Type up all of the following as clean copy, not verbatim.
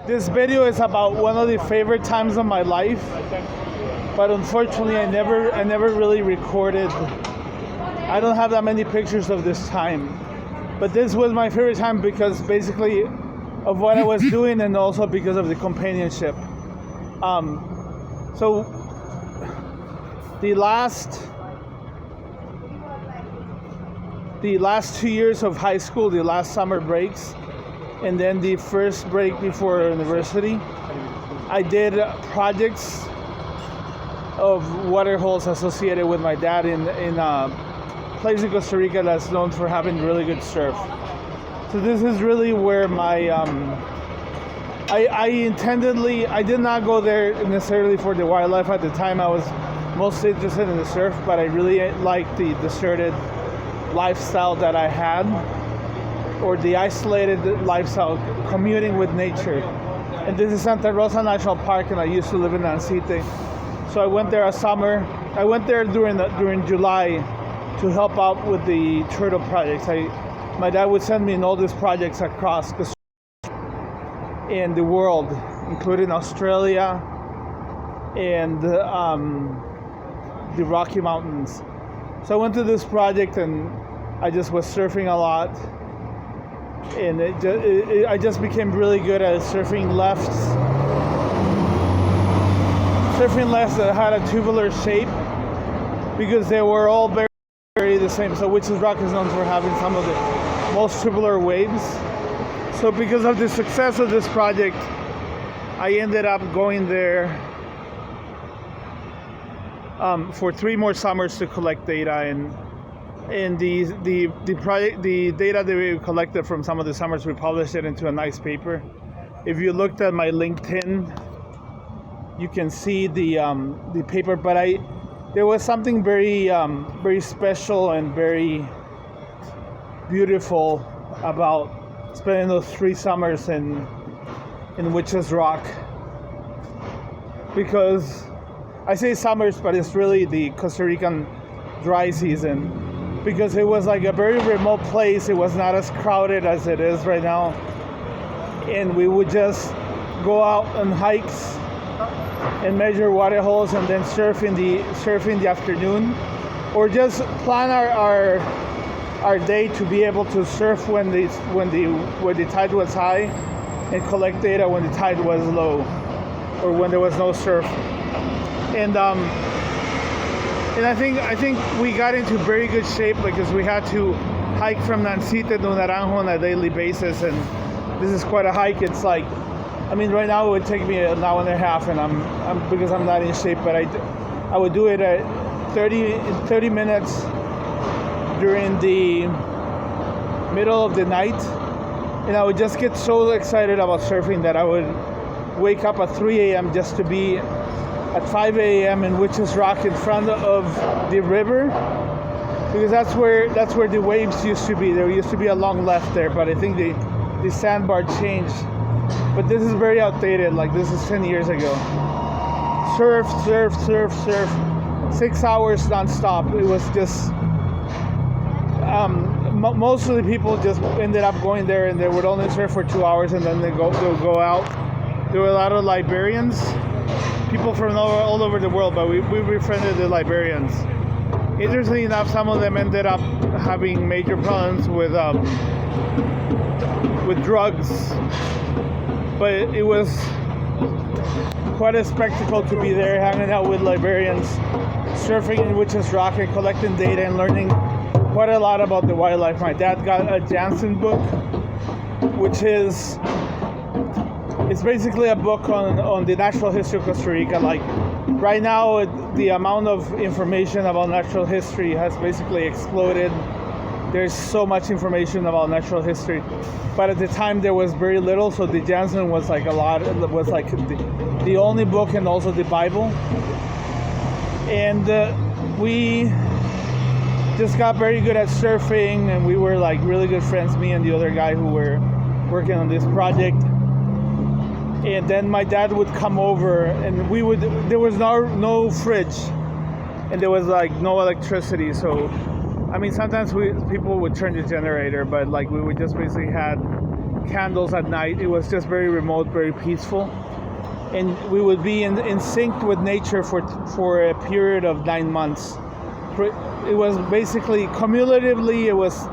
This video is about one of the favorite times of my life, but unfortunately I never really recorded. I don't have that many pictures of this time, but this was my favorite time because basically of what I was doing and also because of the companionship. So the last 2 years of high school, the last summer breaks, and then the first break before university, I did projects of water holes associated with my dad in a place in Costa Rica that's known for having really good surf. So this is really where my I did not go there necessarily for the wildlife at the time. I was mostly interested in the surf, but I really liked the deserted lifestyle that I had, or the isolated lifestyle, commuting with nature. And this is Santa Rosa National Park, and I used to live in Nancite. So I went there a summer. I went there during July to help out with the turtle projects. My dad would send me in all these projects across in the world, including Australia and the Rocky Mountains. So I went to this project and I just was surfing a lot, and I just became really good at surfing lefts that had a tubular shape, because they were all very the same. So Witches Rock is known for having some of the most tubular waves. So because of the success of this project, I ended up going there for 3 more summers to collect data, and the project, the data that we collected from some of the summers, we published it into a nice paper. If you looked at my LinkedIn, you can see the paper. But there was something very special and very beautiful about spending those 3 summers in Witches Rock, because I say summers, but it's really the Costa Rican dry season, because it was like a very remote place. It was not as crowded as it is right now, and we would just go out on hikes and measure water holes and then surf in the afternoon, or just plan our day to be able to surf when the tide was high, and collect data when the tide was low, or when there was no surf. And I think we got into very good shape, because we had to hike from Nancite to Naranjo on a daily basis, and this is quite a hike. It's like, I mean, right now it would take me an hour and a half, and I'm because I'm not in shape, but I would do it at 30 minutes during the middle of the night, and I would just get so excited about surfing that I would wake up at 3 a.m. just to be at 5 a.m. in Witches Rock in front of the river, because that's where the waves used to be. There used to be a long left there, but I think the sandbar changed. But this is very outdated. Like, this is 10 years ago. Surf, 6 hours nonstop. It was just most of the people just ended up going there, and they would only surf for 2 hours, and then they'll go out. There were a lot of Liberians, people from all over the world, but we befriended the Liberians. Interestingly enough, some of them ended up having major problems with drugs, but it was quite a spectacle to be there, hanging out with Liberians, surfing in Witches Rock, and collecting data and learning quite a lot about the wildlife. My dad got a Jansen book, which is it's basically a book on the natural history of Costa Rica. Like, right now, the amount of information about natural history has basically exploded. There's so much information about natural history, but at the time there was very little. So the Jansen was like a lot. It was like the only book, and also the Bible. And we just got very good at surfing, and we were like really good friends, me and the other guy who were working on this project. And then my dad would come over, and there was no fridge, and there was like no electricity. So I mean, sometimes people would turn the generator, but like we would just basically had candles at night. It was just very remote, very peaceful, and we would be in sync with nature for a period of 9 months. It was basically cumulatively it was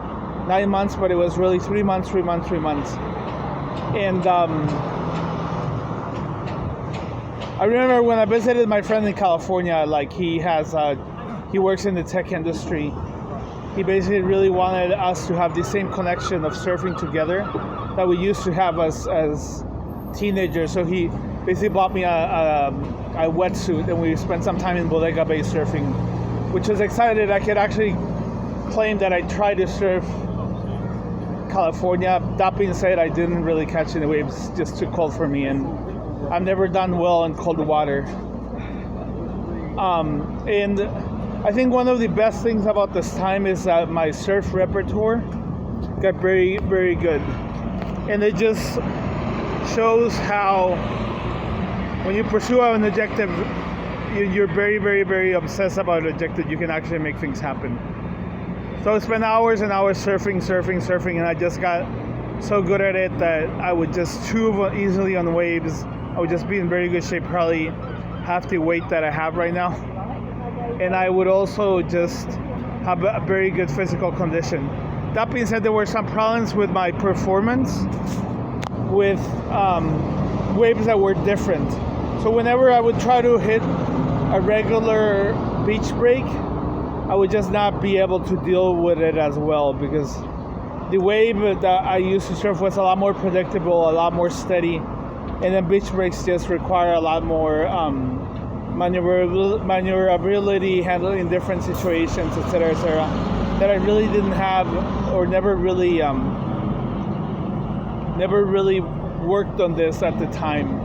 9 months, but it was really 3 months, 3 months, 3 months. And I remember when I visited my friend in California, like he works in the tech industry. He basically really wanted us to have the same connection of surfing together that we used to have as teenagers. So he basically bought me a wetsuit, and we spent some time in Bodega Bay surfing, which was excited. I could actually claim that I tried to surf California. That being said, I didn't really catch any waves, just too cold for me, and I've never done well in cold water. And I think one of the best things about this time is that my surf repertoire got very, very good. And it just shows how when you pursue an objective, you're very, very, very obsessed about an objective, you can actually make things happen. So I spent hours and hours surfing, and I just got so good at it that I would just tube easily on waves. I would just be in very good shape, probably half the weight that I have right now. And I would also just have a very good physical condition. That being said, there were some problems with my performance with waves that were different. So whenever I would try to hit a regular beach break, I would just not be able to deal with it as well, because the wave that I used to surf was a lot more predictable, a lot more steady, and then beach breaks just require a lot more maneuverability, handling different situations, etc., that I really didn't have, or never really worked on this at the time.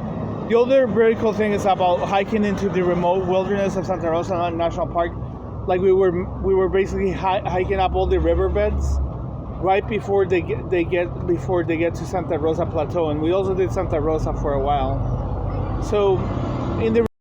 The other very cool thing is about hiking into the remote wilderness of Santa Rosa National Park. Like we were basically hiking up all the riverbeds right before they get to Santa Rosa Plateau, and we also did Santa Rosa for a while. So in the